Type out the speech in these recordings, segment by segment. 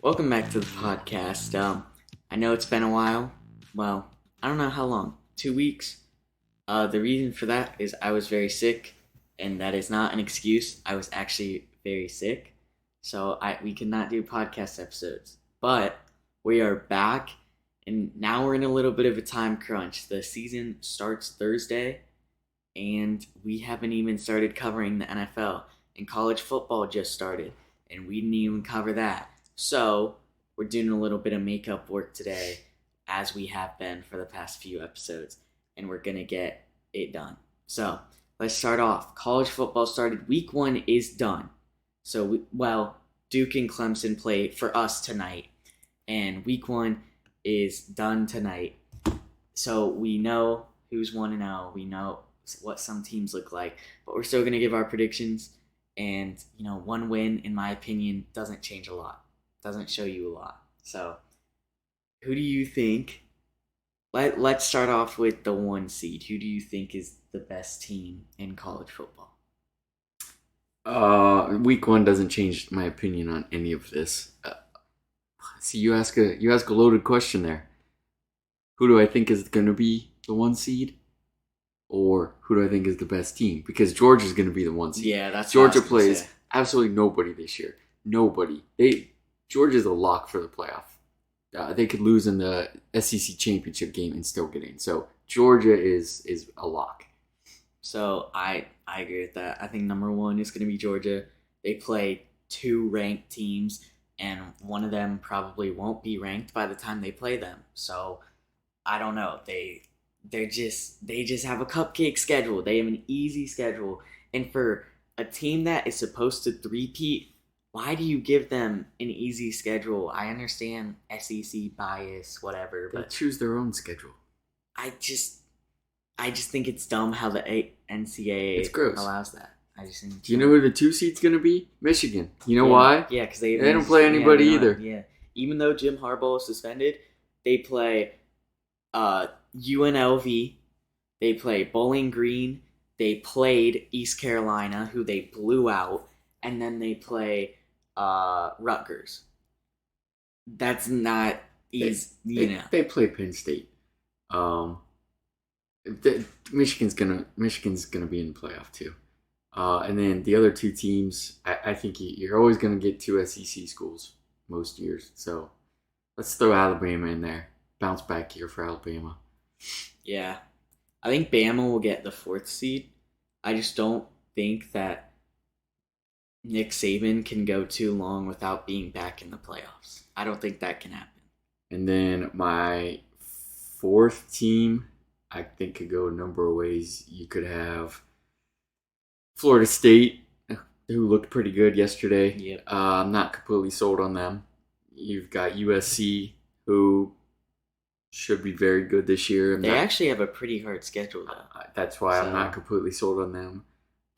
Welcome back to the podcast. I know it's been a while. Well, I don't know how long. 2 weeks. The reason for that is I was very sick, and that is not an excuse. I was actually very sick, so we could not do podcast episodes. But we are back, and now we're in a little bit of a time crunch. The season starts Thursday, and we haven't even started covering the NFL. And college football just started, and we didn't even cover that. So, we're doing a little bit of makeup work today, as we have been for the past few episodes, and we're going to get it done. So, let's start off. College football started. Week 1 is done. So, Duke and Clemson play for us tonight, and Week 1 is done tonight. So, we know who's 1-0. We know what some teams look like, but we're still going to give our predictions, and, one win, in my opinion, doesn't change a lot. Doesn't show you a lot. So, who do you think? Let's start off with the 1 seed. Who do you think is the best team in college football? Week 1 doesn't change my opinion on any of this. See, you ask a loaded question there. Who do I think is going to be the 1 seed, or who do I think is the best team? Because Georgia's going to be the 1 seed. Yeah, that's Georgia what I was gonna plays say. absolutely nobody this year. Nobody. Georgia's a lock for the playoff. They could lose in the SEC championship game and still get in. So Georgia is a lock. So I agree with that. I think number 1 is going to be Georgia. They play 2 ranked teams, and one of them probably won't be ranked by the time they play them. So I don't know. They just have a cupcake schedule. They have an easy schedule, and for a team that is supposed to three-peat, why do you give them an easy schedule? I understand SEC bias, whatever, They but choose their own schedule. I just think it's dumb how the NCAA It's gross. allows that. I just think. Do you know who the 2 seed's going to be? Michigan. You know Yeah, why? Yeah, because They don't play anybody either. Yeah, even though Jim Harbaugh is suspended, they play UNLV. They play Bowling Green. They played East Carolina, who they blew out, and then they play Rutgers. That's not easy, They play Penn State. Michigan's gonna be in the playoff too. And then the other 2 teams, I think you're always gonna get 2 SEC schools most years. So let's throw Alabama in there. Bounce back here for Alabama. Yeah. I think Bama will get the 4th seed. I just don't think that Nick Saban can go too long without being back in the playoffs. I don't think that can happen. And then my 4th team, I think could go a number of ways. You could have Florida State, who looked pretty good yesterday. Yep. I'm not completely sold on them. You've got USC, who should be very good this year. They actually have a pretty hard schedule, though. That's why I'm not completely sold on them.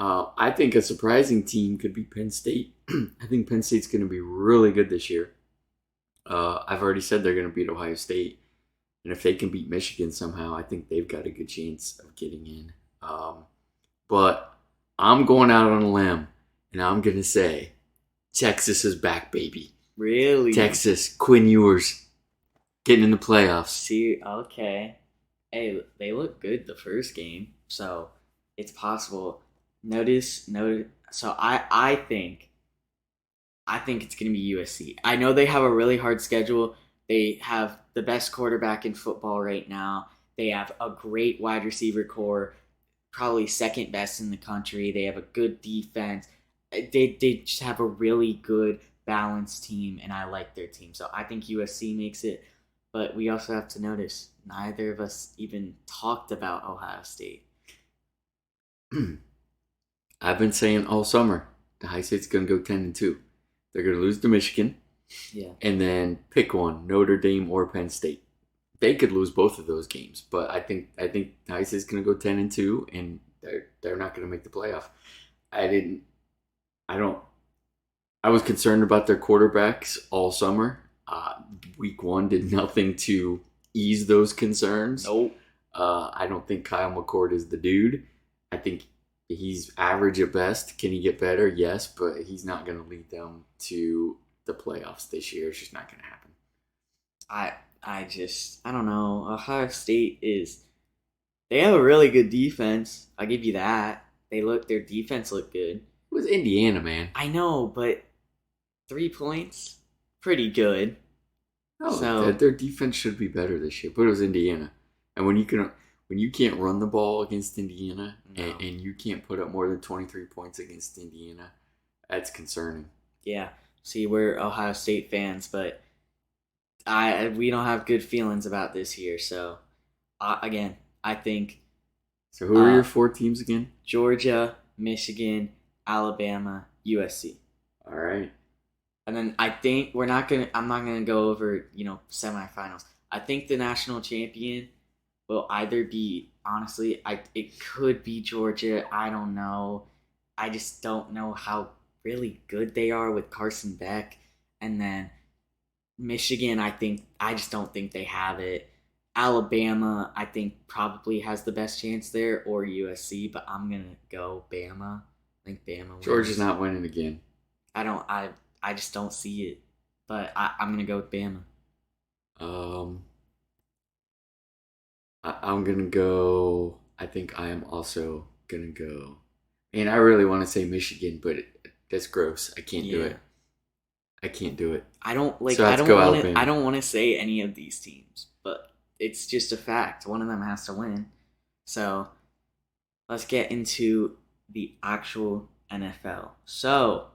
I think a surprising team could be Penn State. I think Penn State's going to be really good this year. I've already said they're going to beat Ohio State. And if they can beat Michigan somehow, I think they've got a good chance of getting in. But I'm going out on a limb, and I'm going to say Texas is back, baby. Really? Texas, Quinn Ewers, getting in the playoffs. See, okay. Hey, they look good the first game, so it's possible. Notice. So I think it's going to be USC. I know they have a really hard schedule. They have the best quarterback in football right now. They have a great wide receiver core, probably second best in the country. They have a good defense. They just have a really good, balanced team, and I like their team. So I think USC makes it. But we also have to notice, neither of us even talked about Ohio State. I've been saying all summer, Ohio State's going to go 10-2. They're going to lose to Michigan. Yeah. And then pick one, Notre Dame or Penn State. They could lose both of those games, but I think Ohio State's going to go 10-2, and they're not going to make the playoff. I was concerned about their quarterbacks all summer. Week 1 did nothing to ease those concerns. Nope. I don't think Kyle McCord is the dude. I think he's average at best. Can he get better? Yes, but he's not going to lead them to the playoffs this year. It's just not going to happen. I don't know. Ohio State they have a really good defense. I'll give you that. Their defense looked good. It was Indiana, man. I know, but 3 points, pretty good. No, So their defense should be better this year, but it was Indiana. And when you can't run the ball against Indiana No. and you can't put up more than 23 points against Indiana, that's concerning. Yeah. See, we're Ohio State fans, but we don't have good feelings about this year. So, again, I think So who are your 4 teams again? Georgia, Michigan, Alabama, USC. All right. And then I think I'm not gonna go over, semifinals. I think the national champion will either be, honestly, it could be Georgia. I don't know. I just don't know how really good they are with Carson Beck. And then Michigan, I just don't think they have it. Alabama, I think probably has the best chance there, or USC, but I'm gonna go Bama. I think Bama wins. Georgia's not winning again. I just don't see it. But I'm gonna go with Bama. I'm gonna go. I think I am also gonna go. And I really want to say Michigan, but that's gross. I can't do it. I can't do it. I don't like. So I let's don't go want to. Alabama. I don't want to say any of these teams, but it's just a fact. One of them has to win. So let's get into the actual NFL. So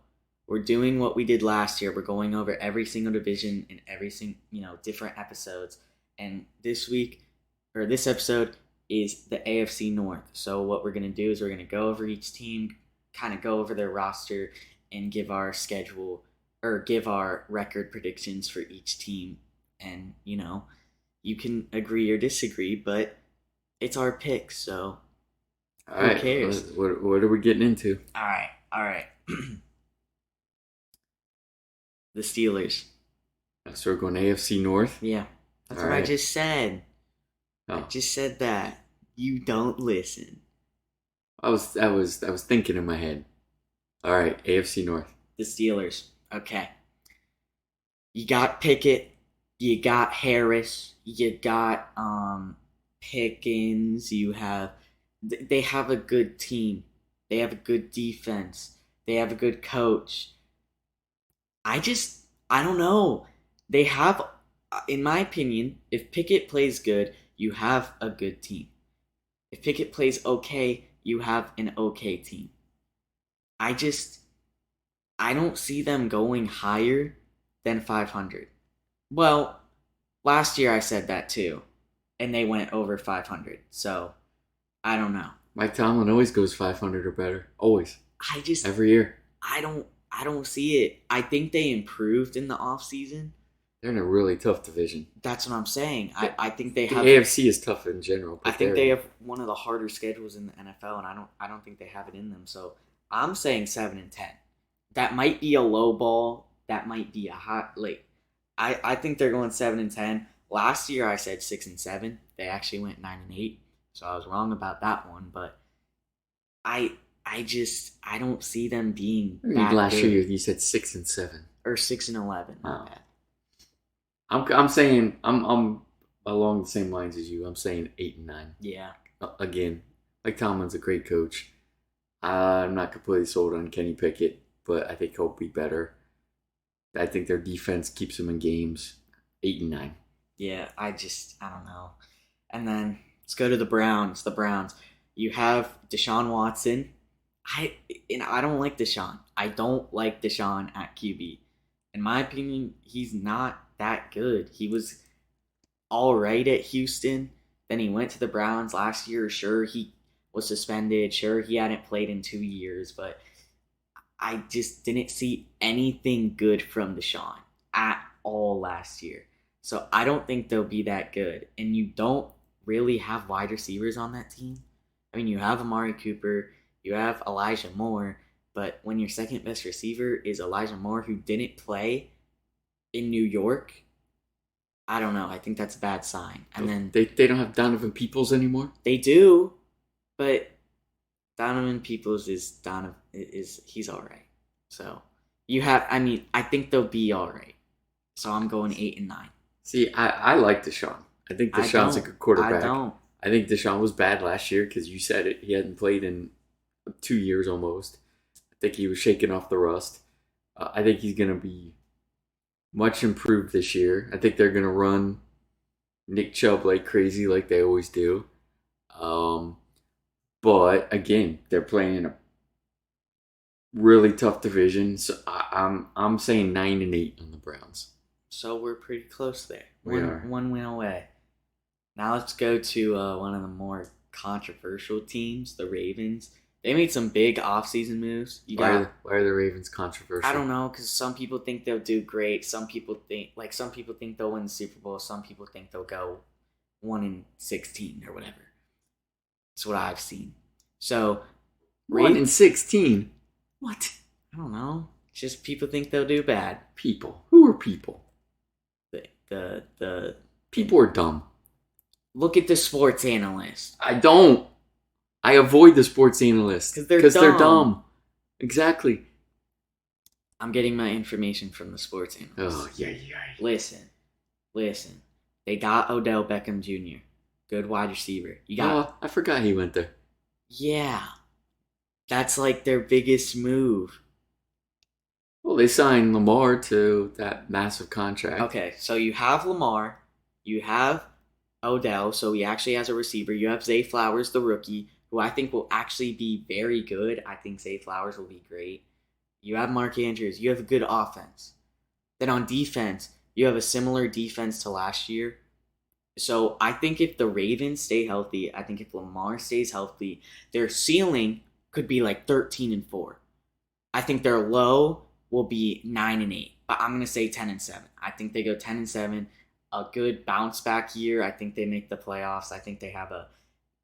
we're doing what we did last year. We're going over every single division in every single different episodes. And this episode is the AFC North. So what we're gonna do is we're gonna go over each team, kind of go over their roster, and give our schedule or give our record predictions for each team. And you can agree or disagree, but it's our pick, so All right. who cares? What are we getting into? All right. The Steelers. So we're going AFC North. Yeah, that's All what I right. just said. I Oh, just said that. You don't listen. I was thinking in my head. All right, AFC North. The Steelers. Okay. You got Pickett. You got Harris. You got Pickens. They have a good team. They have a good defense. They have a good coach. I don't know. They have, in my opinion, if Pickett plays good, you have a good team. If Pickett plays okay, you have an okay team. I don't see them going higher than 500. Well, last year I said that too, and they went over 500. So, I don't know. Mike Tomlin always goes 500 or better. Always. Every year. I don't see it. I think they improved in the offseason. They're in a really tough division. That's what I'm saying. I think they The have AFC is tough in general. I think they have one of the harder schedules in the NFL, and I don't think they have it in them. So I'm saying 7-10. That might be a low ball. That might be a hot like. I think they're going 7-10. Last year I said 6-7. They actually went 9-8. So I was wrong about that one, but I don't see them being that last good. year you said 6-7 or 6-11. Oh. I'm saying I'm along the same lines as you. I'm saying 8-9. Yeah. Again, Mike Tomlin's a great coach. I'm not completely sold on Kenny Pickett, but I think he'll be better. I think their defense keeps them in games. 8-9. Yeah, I don't know. And then let's go to the Browns. The Browns. You have Deshaun Watson. I don't like Deshaun. I don't like Deshaun at QB. In my opinion, he's not that good. He was all right at Houston. Then he went to the Browns last year. Sure, he was suspended. Sure, he hadn't played in 2 years. But I just didn't see anything good from Deshaun at all last year. So I don't think they'll be that good. And you don't really have wide receivers on that team. I mean, you have Amari Cooper. You have Elijah Moore. But when your second best receiver is Elijah Moore, who didn't play in New York, I don't know. I think that's a bad sign. And then They don't have Donovan Peoples anymore? they do, but Donovan Peoples he's all right. So I think they'll be all right. So I'm going 8-9. See, I like Deshaun. I think I Deshaun's a don't. good I quarterback. don't. I think Deshaun was bad last year because you said it. He hadn't played in 2 years almost. I think he was shaking off the rust. I think he's going to be much improved this year. I think they're going to run Nick Chubb like crazy, like they always do. Um, but again, they're playing in a really tough division. So I'm saying 9-8 on the Browns. So we're pretty close there. We are. One win away. Now let's go to one of the more controversial teams, the Ravens. They made some big offseason moves. Why are the Ravens controversial? I don't know, because some people think they'll do great. Some people think they'll win the Super Bowl. Some people think they'll go 1-16 or whatever. That's what I've seen. So 1-16. What? I don't know. Just people think they'll do bad. People. Who are people? The People are dumb. Look at the sports analyst. I don't. I avoid the sports analysts because they're dumb. Exactly. I'm getting my information from the sports analyst. Oh, yeah. Listen. They got Odell Beckham Jr. Good wide receiver. I forgot he went there. Yeah. That's like their biggest move. Well, they signed Lamar to that massive contract. Okay, so you have Lamar, you have Odell, so he actually has a receiver. You have Zay Flowers, the rookie, who I think will actually be very good. I think Zay Flowers will be great. You have Mark Andrews. You have a good offense. Then on defense, you have a similar defense to last year. So I think if the Ravens stay healthy, I think if Lamar stays healthy, their ceiling could be like 13-4. I think their low will be 9-8, but I'm gonna say 10-7. I think they go 10-7, a good bounce back year. I think they make the playoffs. I think they have a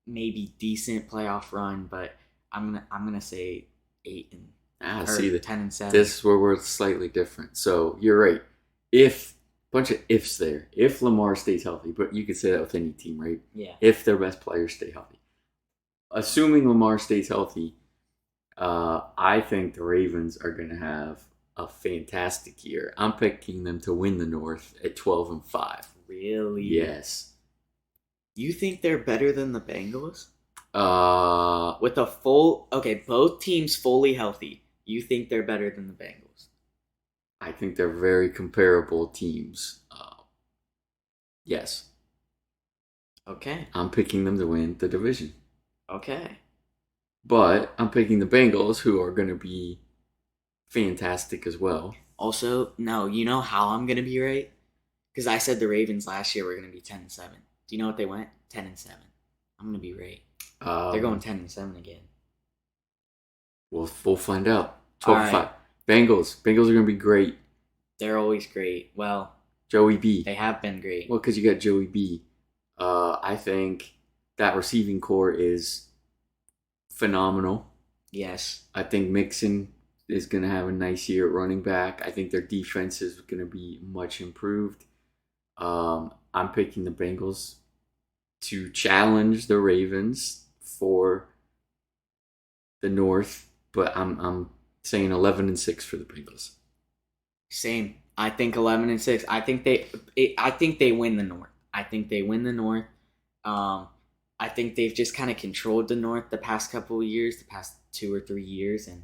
maybe decent playoff run, but I'm gonna say 10-7. This is where we're slightly different. So you're right. If bunch of ifs there. If Lamar stays healthy, but you could say that with any team, right? Yeah. If their best players stay healthy. Assuming Lamar stays healthy, I think the Ravens are going to have a fantastic year. I'm picking them to win the North at 12-5. Really? Yes. You think they're better than the Bengals? With both teams fully healthy. You think they're better than the Bengals? I think they're very comparable teams. Yes. Okay. I'm picking them to win the division. Okay. But I'm picking the Bengals, who are going to be fantastic as well. Also, no, you know how I'm going to be right? Because I said the Ravens last year were going to be 10-7. Do you know what they went? 10-7. I'm going to be right. They're going 10-7 again. We'll find out. 12-5. Right. Bengals are going to be great. They're always great. Well, Joey B. They have been great. Well, because you got Joey B. I think that receiving core is phenomenal. Yes. I think Mixon is going to have a nice year at running back. I think their defense is going to be much improved. I'm picking the Bengals to challenge the Ravens for the North, but I'm saying 11-6 for the Bengals. Same. I think 11-6. I think they win the North. I think they win the North. I think they've just kind of controlled the North the past couple of years, the past 2 or 3 years, and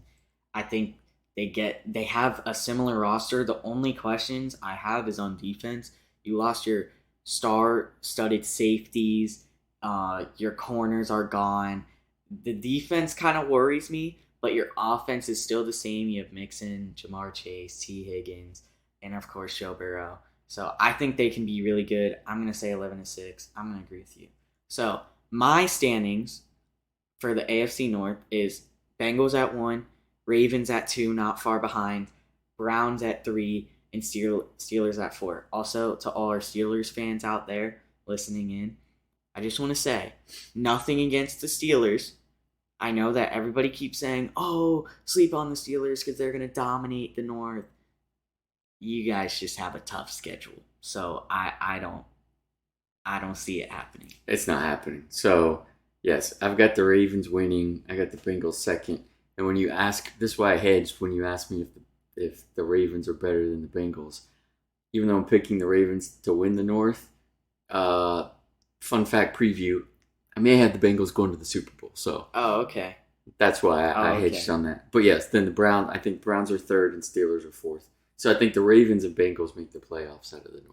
I think they have a similar roster. The only questions I have is on defense. You lost your star-studded safeties. Your corners are gone. The defense kind of worries me, but your offense is still the same. You have Mixon, Jamar Chase, T. Higgins, and of course Joe Burrow. So I think they can be really good. I'm going to say 11-6. I'm going to agree with you. So my standings for the AFC North is Bengals at 1, Ravens at 2, not far behind, Browns at 3, and Steelers at 4. Also, to all our Steelers fans out there listening in, I just want to say, nothing against the Steelers. I know that everybody keeps saying, oh, sleep on the Steelers because they're going to dominate the North. You guys just have a tough schedule. So I don't see it happening. It's not happening. So, yes, I've got the Ravens winning. I got the Bengals second. And when you ask, this is why I hedged when you asked me if the if the Ravens are better than the Bengals. Even though I'm picking the Ravens to win the North, fun fact preview, I may have the Bengals going to the Super Bowl. So Oh, okay. that's why I Okay. hedged on that. But yes, then I think Browns are third and Steelers are fourth. So I think the Ravens and Bengals make the playoffs out of the North.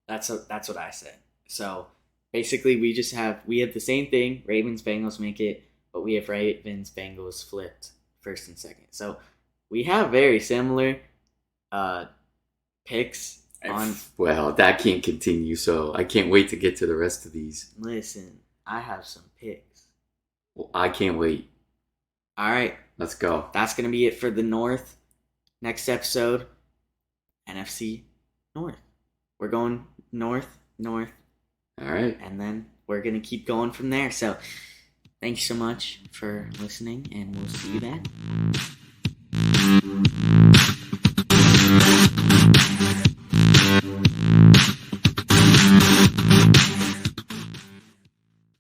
That's what I said. So basically, we have the same thing. Ravens Bengals make it, but we have Ravens Bengals flipped first and second. So we have very similar picks on. Well, that can't continue, so I can't wait to get to the rest of these. Listen, I have some picks. Well, I can't wait. All right, Let's go. that's gonna be it for the North. Next episode, NFC North. We're going north, All right. and then we're gonna keep going from there. So, thank you so much for listening, and we'll see you then.